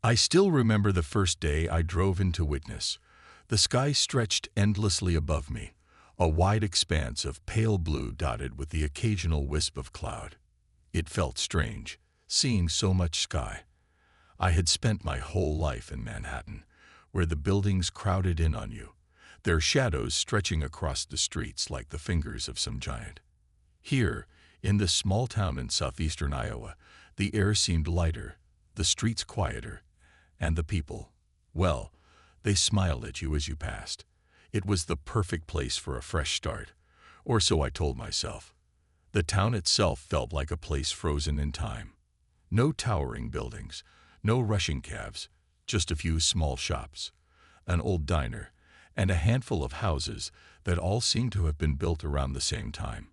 I still remember the first day I drove into Witness. The sky stretched endlessly above me, a wide expanse of pale blue dotted with the occasional wisp of cloud. It felt strange, seeing so much sky. I had spent my whole life in Manhattan, where the buildings crowded in on you, their shadows stretching across the streets like the fingers of some giant. Here, in this small town in southeastern Iowa, the air seemed lighter, the streets quieter, and the people, well, they smiled at you as you passed. It was the perfect place for a fresh start, or so I told myself. The town itself felt like a place frozen in time. No towering buildings, no rushing cabs, just a few small shops, an old diner, and a handful of houses that all seemed to have been built around the same time.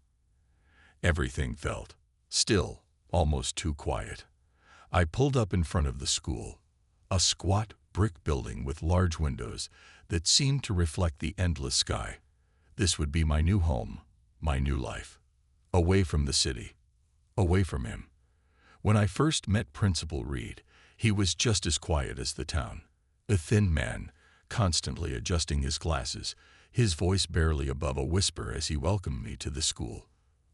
Everything felt still, almost too quiet. I pulled up in front of the school, a squat brick building with large windows that seemed to reflect the endless sky. This would be my new home, my new life. Away from the city, away from him. When I first met Principal Reed, he was just as quiet as the town. A thin man, constantly adjusting his glasses, his voice barely above a whisper as he welcomed me to the school.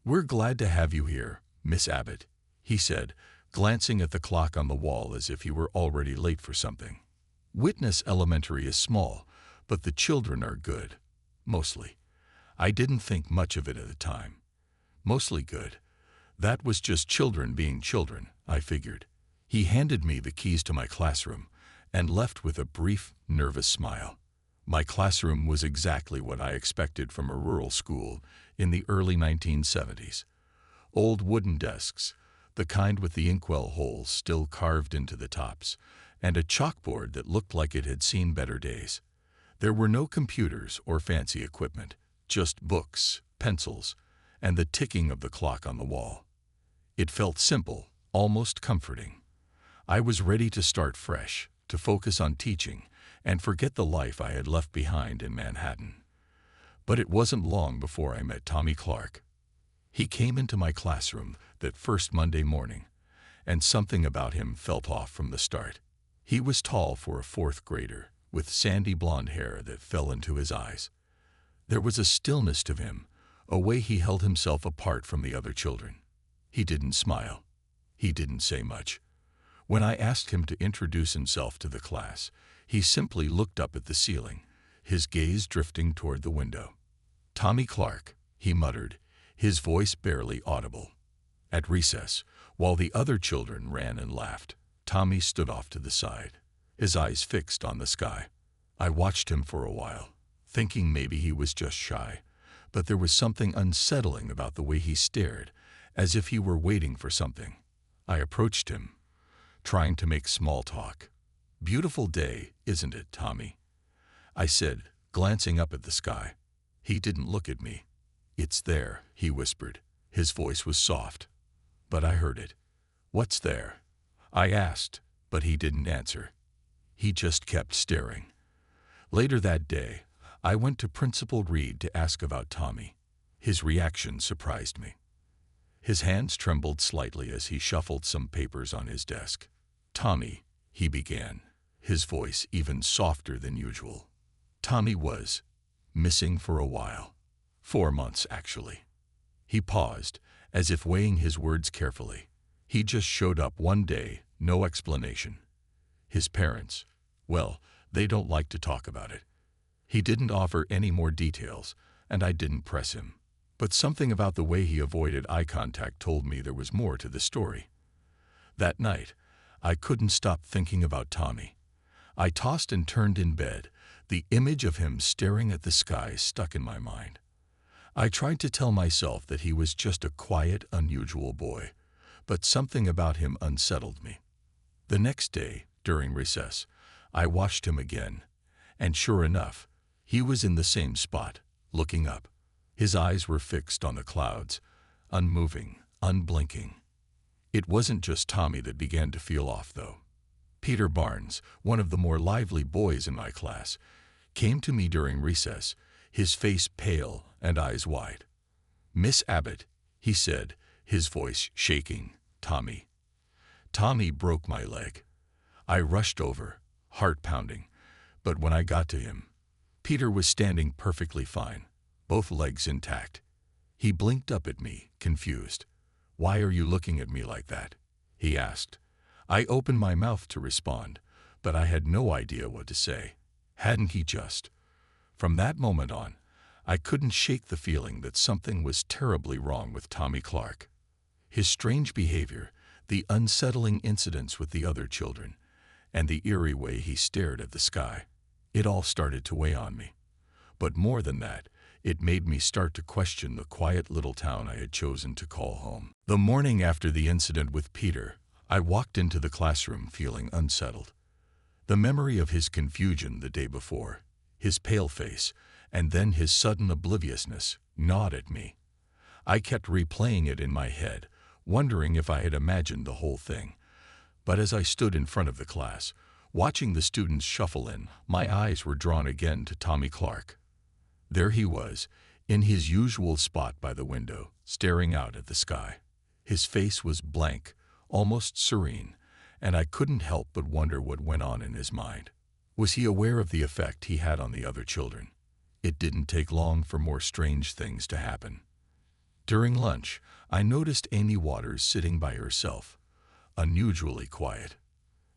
"We're glad to have you here, Miss Abbott," he said, glancing at the clock on the wall as if he were already late for something. Witness Elementary is small, but the children are good. Mostly. I didn't think much of it at the time. Mostly good. That was just children being children, I figured. He handed me the keys to my classroom and left with a brief, nervous smile. My classroom was exactly what I expected from a rural school in the early 1970s. Old wooden desks, the kind with the inkwell holes still carved into the tops, and a chalkboard that looked like it had seen better days. There were no computers or fancy equipment, just books, pencils, and the ticking of the clock on the wall. It felt simple, almost comforting. I was ready to start fresh, to focus on teaching, and forget the life I had left behind in Manhattan. But it wasn't long before I met Tommy Clark. He came into my classroom that first Monday morning, and something about him felt off from the start. He was tall for a fourth grader, with sandy blonde hair that fell into his eyes. There was a stillness to him, a way he held himself apart from the other children. He didn't smile. He didn't say much. When I asked him to introduce himself to the class, he simply looked up at the ceiling, his gaze drifting toward the window. "Tommy Clark," he muttered, his voice barely audible. At recess, while the other children ran and laughed, Tommy stood off to the side, his eyes fixed on the sky. I watched him for a while, thinking maybe he was just shy, but there was something unsettling about the way he stared, as if he were waiting for something. I approached him, trying to make small talk. "Beautiful day, isn't it, Tommy?" I said, glancing up at the sky. He didn't look at me. "It's there," he whispered. His voice was soft, but I heard it. "What's there?" I asked, but he didn't answer. He just kept staring. Later that day, I went to Principal Reed to ask about Tommy. His reaction surprised me. His hands trembled slightly as he shuffled some papers on his desk. "Tommy," he began, his voice even softer than usual. "Tommy was missing for a while. 4 months, actually." He paused, as if weighing his words carefully. He just showed up one day, no explanation. His parents, well, they don't like to talk about it. He didn't offer any more details, and I didn't press him. But something about the way he avoided eye contact told me there was more to the story. That night, I couldn't stop thinking about Tommy. I tossed and turned in bed, the image of him staring at the sky stuck in my mind. I tried to tell myself that he was just a quiet, unusual boy, but something about him unsettled me. The next day, during recess, I watched him again, and sure enough, he was in the same spot, looking up. His eyes were fixed on the clouds, unmoving, unblinking. It wasn't just Tommy that began to feel off, though. Peter Barnes, one of the more lively boys in my class, came to me during recess, his face pale and eyes wide. "Miss Abbott," he said, his voice shaking, "Tommy. Tommy broke my leg." I rushed over, heart pounding, but when I got to him, Peter was standing perfectly fine, both legs intact. He blinked up at me, confused. "Why are you looking at me like that?" he asked. I opened my mouth to respond, but I had no idea what to say. Hadn't he just? From that moment on, I couldn't shake the feeling that something was terribly wrong with Tommy Clark. His strange behavior, the unsettling incidents with the other children, and the eerie way he stared at the sky, it all started to weigh on me. But more than that, it made me start to question the quiet little town I had chosen to call home. The morning after the incident with Peter, I walked into the classroom feeling unsettled. The memory of his confusion the day before, his pale face, and then his sudden obliviousness gnawed at me. I kept replaying it in my head, wondering if I had imagined the whole thing. But as I stood in front of the class, watching the students shuffle in, my eyes were drawn again to Tommy Clark. There he was, in his usual spot by the window, staring out at the sky. His face was blank, almost serene, and I couldn't help but wonder what went on in his mind. Was he aware of the effect he had on the other children? It didn't take long for more strange things to happen. During lunch, I noticed Amy Waters sitting by herself, unusually quiet.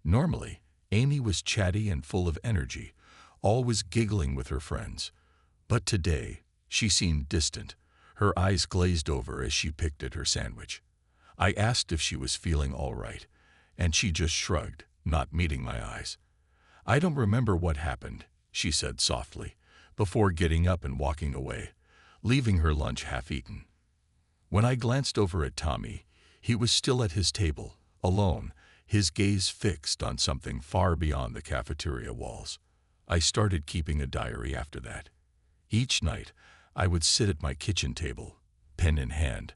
Normally, Amy was chatty and full of energy, always giggling with her friends. But today, she seemed distant, her eyes glazed over as she picked at her sandwich. I asked if she was feeling all right, and she just shrugged, not meeting my eyes. "I don't remember what happened," she said softly, before getting up and walking away, leaving her lunch half-eaten. When I glanced over at Tommy, he was still at his table, alone, his gaze fixed on something far beyond the cafeteria walls. I started keeping a diary after that. Each night, I would sit at my kitchen table, pen in hand,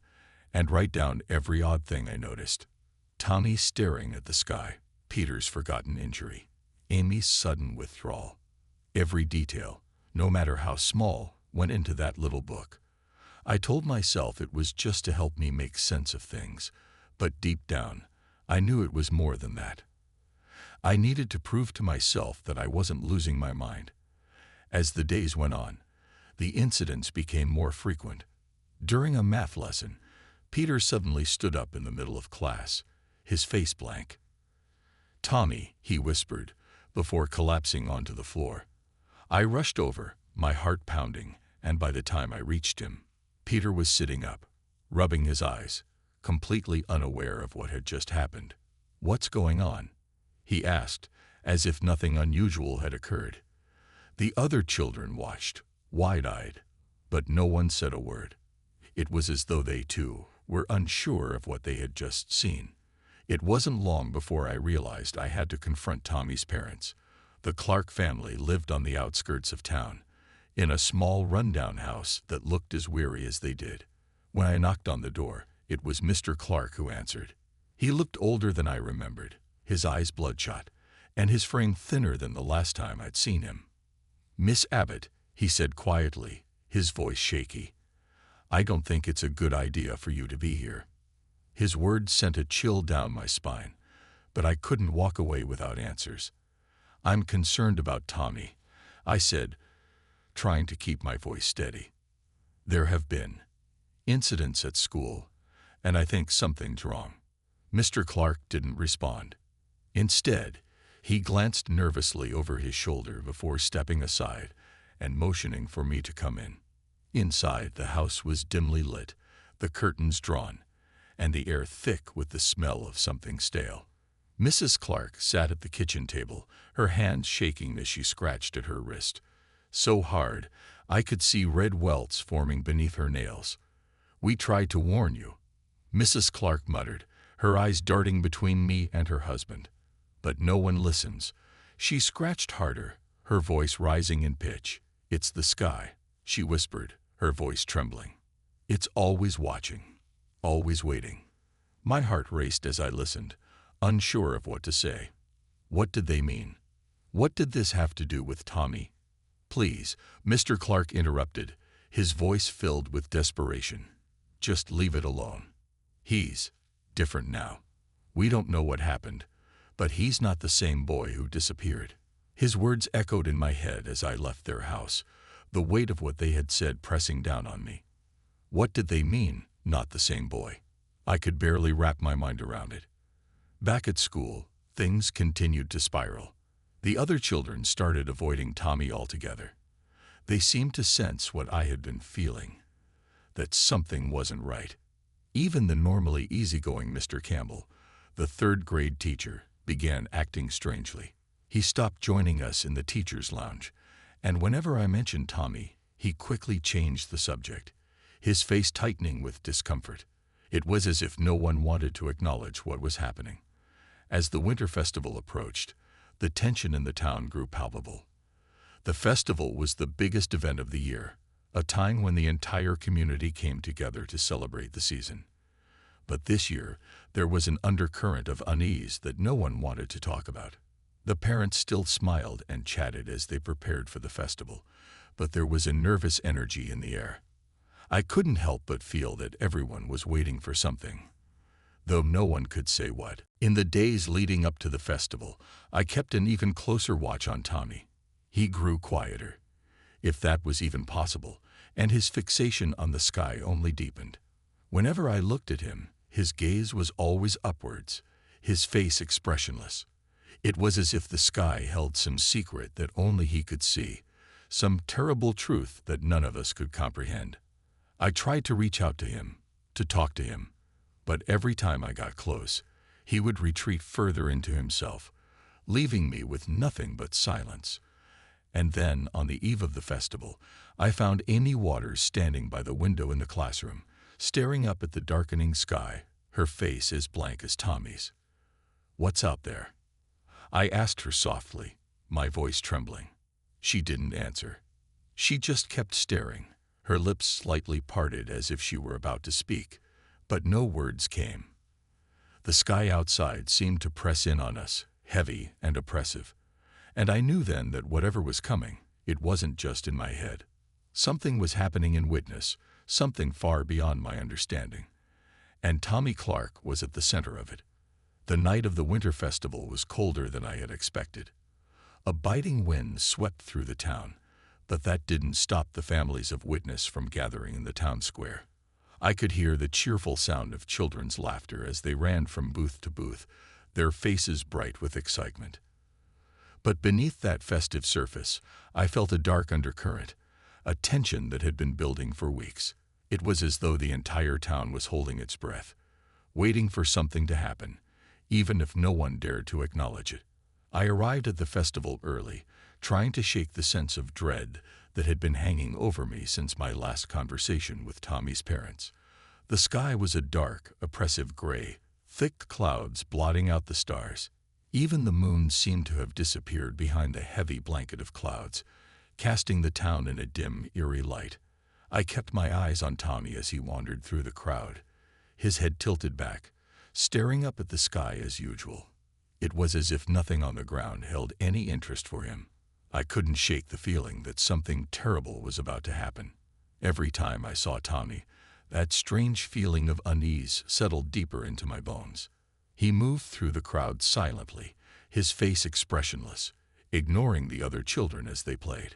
and write down every odd thing I noticed. Tommy staring at the sky, Peter's forgotten injury, Amy's sudden withdrawal. Every detail, no matter how small, went into that little book. I told myself it was just to help me make sense of things, but deep down, I knew it was more than that. I needed to prove to myself that I wasn't losing my mind. As the days went on, the incidents became more frequent. During a math lesson, Peter suddenly stood up in the middle of class, his face blank. "Tommy," he whispered, before collapsing onto the floor. I rushed over, my heart pounding, and by the time I reached him, Peter was sitting up, rubbing his eyes, completely unaware of what had just happened. "What's going on?" he asked, as if nothing unusual had occurred. The other children watched, wide-eyed, but no one said a word. It was as though they, too, were unsure of what they had just seen. It wasn't long before I realized I had to confront Tommy's parents. The Clark family lived on the outskirts of town, in a small rundown house that looked as weary as they did. When I knocked on the door, it was Mr. Clark who answered. He looked older than I remembered, his eyes bloodshot, and his frame thinner than the last time I'd seen him. "Miss Abbott," he said quietly, his voice shaky, "I don't think it's a good idea for you to be here." His words sent a chill down my spine, but I couldn't walk away without answers. "I'm concerned about Tommy," I said, trying to keep my voice steady. "There have been incidents at school, and I think something's wrong." Mr. Clark didn't respond. Instead, he glanced nervously over his shoulder before stepping aside and motioning for me to come in. Inside, the house was dimly lit, the curtains drawn, and the air thick with the smell of something stale. Mrs. Clark sat at the kitchen table, her hands shaking as she scratched at her wrist, so hard I could see red welts forming beneath her nails. "We tried to warn you," Mrs. Clark muttered, her eyes darting between me and her husband. "But no one listens." She scratched harder, her voice rising in pitch. "It's the sky," she whispered, her voice trembling. "It's always watching, always waiting." My heart raced as I listened, unsure of what to say. What did they mean? What did this have to do with Tommy? "Please," Mr. Clark interrupted, his voice filled with desperation. "Just leave it alone. He's different now. We don't know what happened, But he's not the same boy who disappeared. His words echoed in my head as I left their house, the weight of what they had said pressing down on me. What did they mean, not the same boy? I could barely wrap my mind around it. Back at school, things continued to spiral. The other children started avoiding Tommy altogether. They seemed to sense what I had been feeling, that something wasn't right. Even the normally easygoing Mr. Campbell, the third-grade teacher, began acting strangely. He stopped joining us in the teacher's lounge, and whenever I mentioned Tommy, he quickly changed the subject, his face tightening with discomfort. It was as if no one wanted to acknowledge what was happening. As the winter festival approached, the tension in the town grew palpable. The festival was the biggest event of the year, a time when the entire community came together to celebrate the season. But this year, there was an undercurrent of unease that no one wanted to talk about. The parents still smiled and chatted as they prepared for the festival, but there was a nervous energy in the air. I couldn't help but feel that everyone was waiting for something, though no one could say what. In the days leading up to the festival, I kept an even closer watch on Tommy. He grew quieter, if that was even possible, and his fixation on the sky only deepened. Whenever I looked at him, his gaze was always upwards, his face expressionless. It was as if the sky held some secret that only he could see, some terrible truth that none of us could comprehend. I tried to reach out to him, to talk to him, but every time I got close, he would retreat further into himself, leaving me with nothing but silence. And then, on the eve of the festival, I found Amy Waters standing by the window in the classroom, staring up at the darkening sky, her face as blank as Tommy's. "What's out there?" I asked her softly, my voice trembling. She didn't answer. She just kept staring, her lips slightly parted as if she were about to speak, but no words came. The sky outside seemed to press in on us, heavy and oppressive. And I knew then that whatever was coming, it wasn't just in my head. Something was happening in Witness, something far beyond my understanding. And Tommy Clark was at the center of it. The night of the winter festival was colder than I had expected. A biting wind swept through the town, but that didn't stop the families of Witness from gathering in the town square. I could hear the cheerful sound of children's laughter as they ran from booth to booth, their faces bright with excitement. But beneath that festive surface, I felt a dark undercurrent, a tension that had been building for weeks. It was as though the entire town was holding its breath, waiting for something to happen, even if no one dared to acknowledge it. I arrived at the festival early, trying to shake the sense of dread that had been hanging over me since my last conversation with Tommy's parents. The sky was a dark, oppressive gray, thick clouds blotting out the stars. Even the moon seemed to have disappeared behind the heavy blanket of clouds, casting the town in a dim, eerie light. I kept my eyes on Tommy as he wandered through the crowd, his head tilted back, staring up at the sky as usual. It was as if nothing on the ground held any interest for him. I couldn't shake the feeling that something terrible was about to happen. Every time I saw Tommy, that strange feeling of unease settled deeper into my bones. He moved through the crowd silently, his face expressionless, ignoring the other children as they played.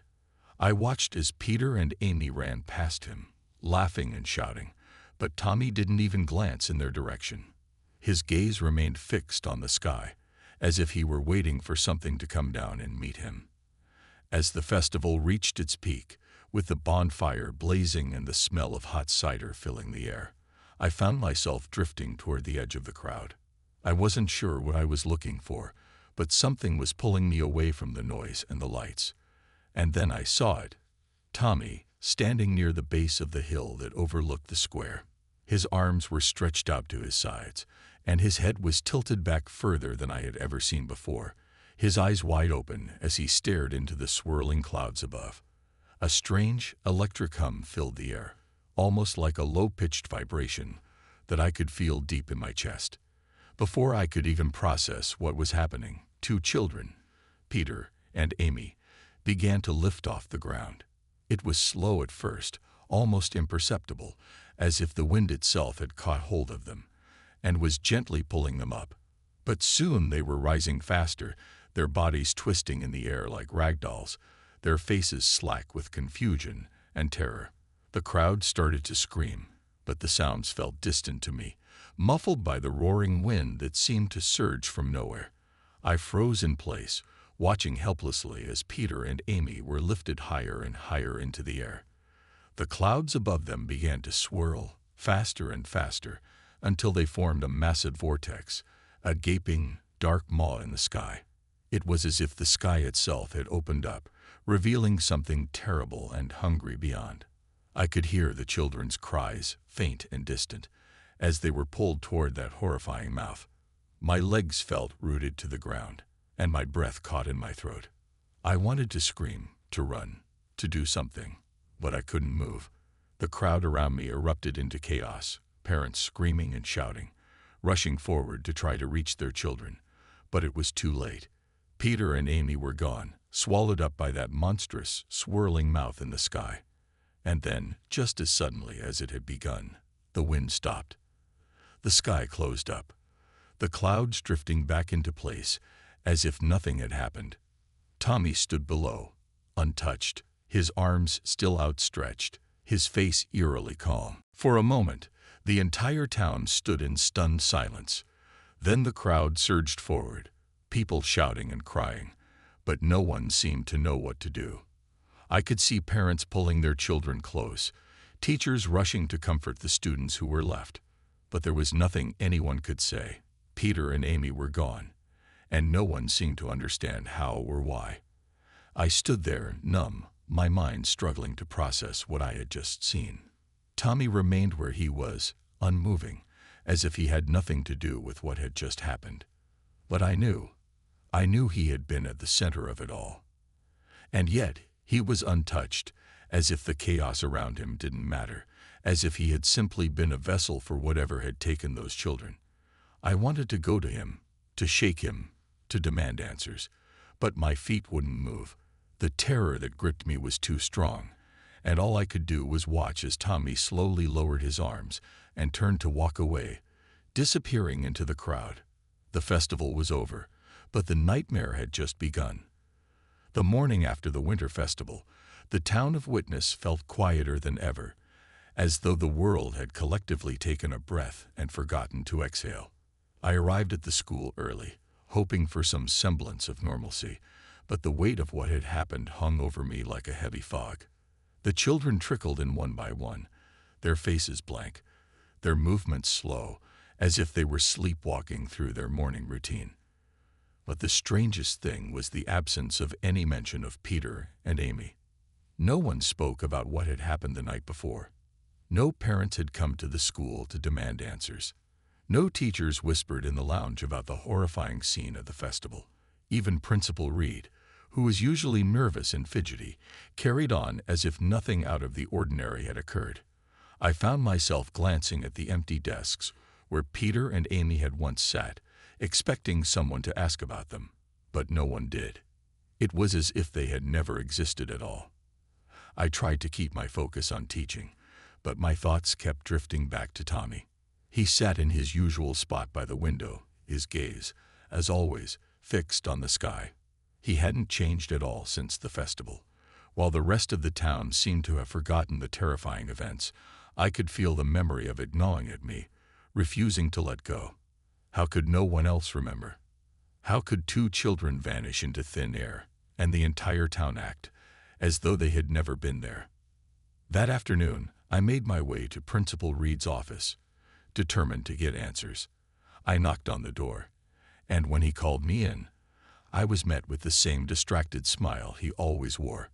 I watched as Peter and Amy ran past him, laughing and shouting, but Tommy didn't even glance in their direction. His gaze remained fixed on the sky, as if he were waiting for something to come down and meet him. As the festival reached its peak, with the bonfire blazing and the smell of hot cider filling the air, I found myself drifting toward the edge of the crowd. I wasn't sure what I was looking for, but something was pulling me away from the noise and the lights. And then I saw it. Tommy, standing near the base of the hill that overlooked the square. His arms were stretched out to his sides, and his head was tilted back further than I had ever seen before, his eyes wide open as he stared into the swirling clouds above. A strange, electric hum filled the air, almost like a low-pitched vibration that I could feel deep in my chest. Before I could even process what was happening, two children, Peter and Amy, began to lift off the ground. It was slow at first, almost imperceptible, as if the wind itself had caught hold of them and was gently pulling them up. But soon they were rising faster, their bodies twisting in the air like rag dolls, their faces slack with confusion and terror. The crowd started to scream, but the sounds felt distant to me, muffled by the roaring wind that seemed to surge from nowhere. I froze in place, watching helplessly as Peter and Amy were lifted higher and higher into the air. The clouds above them began to swirl, faster and faster, until they formed a massive vortex, a gaping, dark maw in the sky. It was as if the sky itself had opened up, revealing something terrible and hungry beyond. I could hear the children's cries, faint and distant, as they were pulled toward that horrifying mouth. My legs felt rooted to the ground, and my breath caught in my throat. I wanted to scream, to run, to do something, but I couldn't move. The crowd around me erupted into chaos, parents screaming and shouting, rushing forward to try to reach their children. But it was too late. Peter and Amy were gone, swallowed up by that monstrous, swirling mouth in the sky. And then, just as suddenly as it had begun, the wind stopped. The sky closed up, the clouds drifting back into place as if nothing had happened. Tommy stood below, untouched, his arms still outstretched, his face eerily calm. For a moment, the entire town stood in stunned silence. Then the crowd surged forward, people shouting and crying, but no one seemed to know what to do. I could see parents pulling their children close, teachers rushing to comfort the students who were left. But there was nothing anyone could say. Peter and Amy were gone, and no one seemed to understand how or why. I stood there, numb, my mind struggling to process what I had just seen. Tommy remained where he was, unmoving, as if he had nothing to do with what had just happened. But I knew he had been at the center of it all. And yet, he was untouched, as if the chaos around him didn't matter, as if he had simply been a vessel for whatever had taken those children. I wanted to go to him, to shake him, to demand answers, but my feet wouldn't move. The terror that gripped me was too strong, and all I could do was watch as Tommy slowly lowered his arms and turned to walk away, disappearing into the crowd. The festival was over, but the nightmare had just begun. The morning after the winter festival, the town of Witness felt quieter than ever, as though the world had collectively taken a breath and forgotten to exhale. I arrived at the school early, hoping for some semblance of normalcy, but the weight of what had happened hung over me like a heavy fog. The children trickled in one by one, their faces blank, their movements slow, as if they were sleepwalking through their morning routine. But the strangest thing was the absence of any mention of Peter and Amy. No one spoke about what had happened the night before. No parents had come to the school to demand answers. No teachers whispered in the lounge about the horrifying scene at the festival. Even Principal Reed, who was usually nervous and fidgety, carried on as if nothing out of the ordinary had occurred. I found myself glancing at the empty desks where Peter and Amy had once sat, expecting someone to ask about them, but no one did. It was as if they had never existed at all. I tried to keep my focus on teaching, but my thoughts kept drifting back to Tommy. He sat in his usual spot by the window, his gaze, as always, fixed on the sky. He hadn't changed at all since the festival. While the rest of the town seemed to have forgotten the terrifying events, I could feel the memory of it gnawing at me, refusing to let go. How could no one else remember? How could two children vanish into thin air, and the entire town act as though they had never been there? That afternoon, I made my way to Principal Reed's office, determined to get answers. I knocked on the door, and when he called me in, I was met with the same distracted smile he always wore.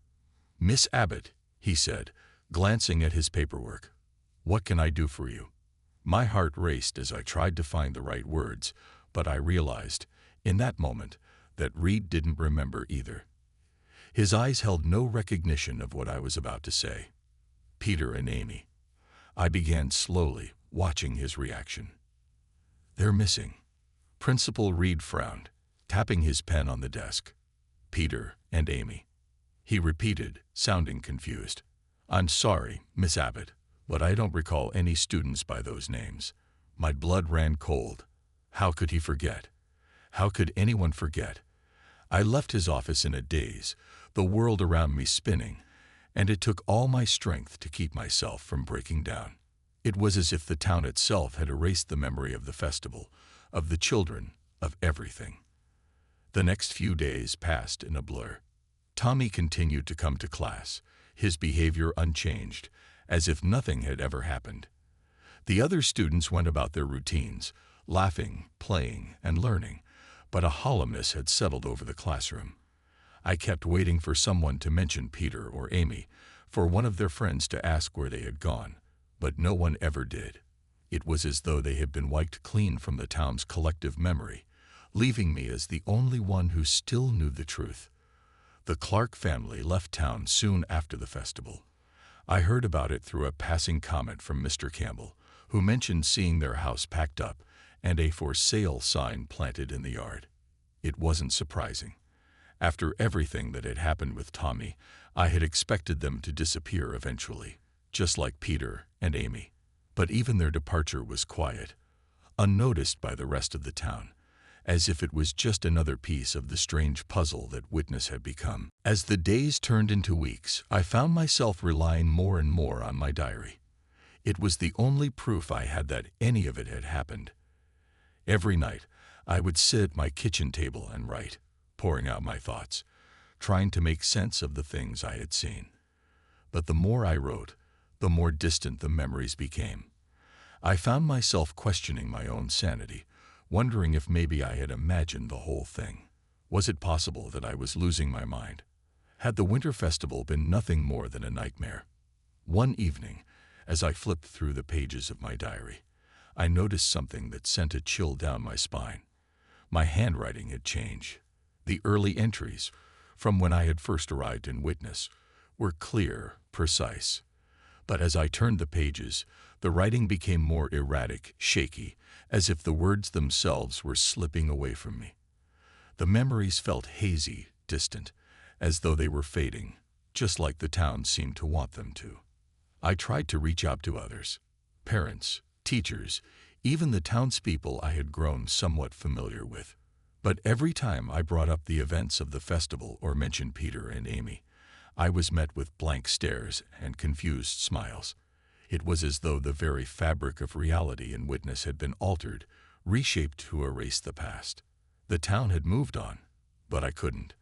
"Miss Abbott," he said, glancing at his paperwork. "What can I do for you?" My heart raced as I tried to find the right words, but I realized, in that moment, that Reed didn't remember either. His eyes held no recognition of what I was about to say. Peter and Amy. I began slowly, watching his reaction. "They're missing." Principal Reed frowned, tapping his pen on the desk. "Peter and Amy," he repeated, sounding confused. "I'm sorry, Miss Abbott, but I don't recall any students by those names." My blood ran cold. How could he forget? How could anyone forget? I left his office in a daze, the world around me spinning, and it took all my strength to keep myself from breaking down. It was as if the town itself had erased the memory of the festival, of the children, of everything. The next few days passed in a blur. Tommy continued to come to class, his behavior unchanged, as if nothing had ever happened. The other students went about their routines, laughing, playing, and learning, but a hollowness had settled over the classroom. I kept waiting for someone to mention Peter or Amy, for one of their friends to ask where they had gone, but no one ever did. It was as though they had been wiped clean from the town's collective memory, leaving me as the only one who still knew the truth. The Clark family left town soon after the festival. I heard about it through a passing comment from Mr. Campbell, who mentioned seeing their house packed up and a for sale sign planted in the yard. It wasn't surprising. After everything that had happened with Tommy, I had expected them to disappear eventually, just like Peter and Amy. But even their departure was quiet, unnoticed by the rest of the town, as if it was just another piece of the strange puzzle that Witness had become. As the days turned into weeks, I found myself relying more and more on my diary. It was the only proof I had that any of it had happened. Every night, I would sit at my kitchen table and write, pouring out my thoughts, trying to make sense of the things I had seen. But the more I wrote, the more distant the memories became. I found myself questioning my own sanity, wondering if maybe I had imagined the whole thing. Was it possible that I was losing my mind? Had the Winter Festival been nothing more than a nightmare? One evening, as I flipped through the pages of my diary, I noticed something that sent a chill down my spine. My handwriting had changed. The early entries, from when I had first arrived in Witness, were clear, precise. But as I turned the pages, the writing became more erratic, shaky, as if the words themselves were slipping away from me. The memories felt hazy, distant, as though they were fading, just like the town seemed to want them to. I tried to reach out to others, parents, teachers, even the townspeople I had grown somewhat familiar with. But every time I brought up the events of the festival or mentioned Peter and Amy, I was met with blank stares and confused smiles. It was as though the very fabric of reality in Witness had been altered, reshaped to erase the past. The town had moved on, but I couldn't.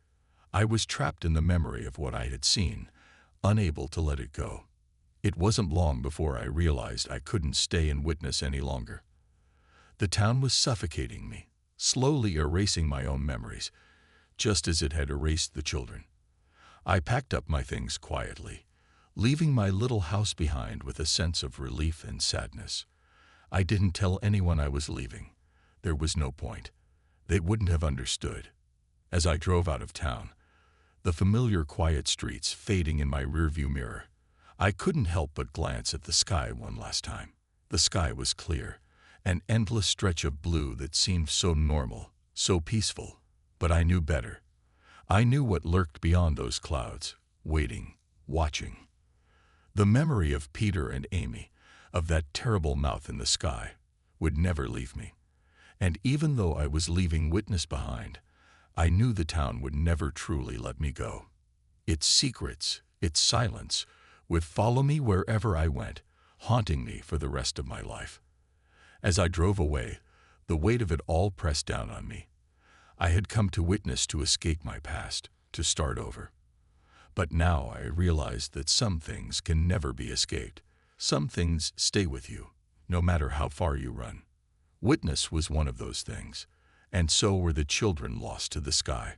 I was trapped in the memory of what I had seen, unable to let it go. It wasn't long before I realized I couldn't stay in Witness any longer. The town was suffocating me, slowly erasing my own memories, just as it had erased the children. I packed up my things quietly, leaving my little house behind with a sense of relief and sadness. I didn't tell anyone I was leaving. There was no point. They wouldn't have understood. As I drove out of town, the familiar quiet streets fading in my rearview mirror, I couldn't help but glance at the sky one last time. The sky was clear, an endless stretch of blue that seemed so normal, so peaceful. But I knew better. I knew what lurked beyond those clouds, waiting, watching. The memory of Peter and Amy, of that terrible mouth in the sky, would never leave me. And even though I was leaving Witness behind, I knew the town would never truly let me go. Its secrets, its silence, would follow me wherever I went, haunting me for the rest of my life. As I drove away, the weight of it all pressed down on me. I had come to Witness to escape my past, to start over. But now I realized that some things can never be escaped. Some things stay with you, no matter how far you run. Witness was one of those things, and so were the children lost to the sky.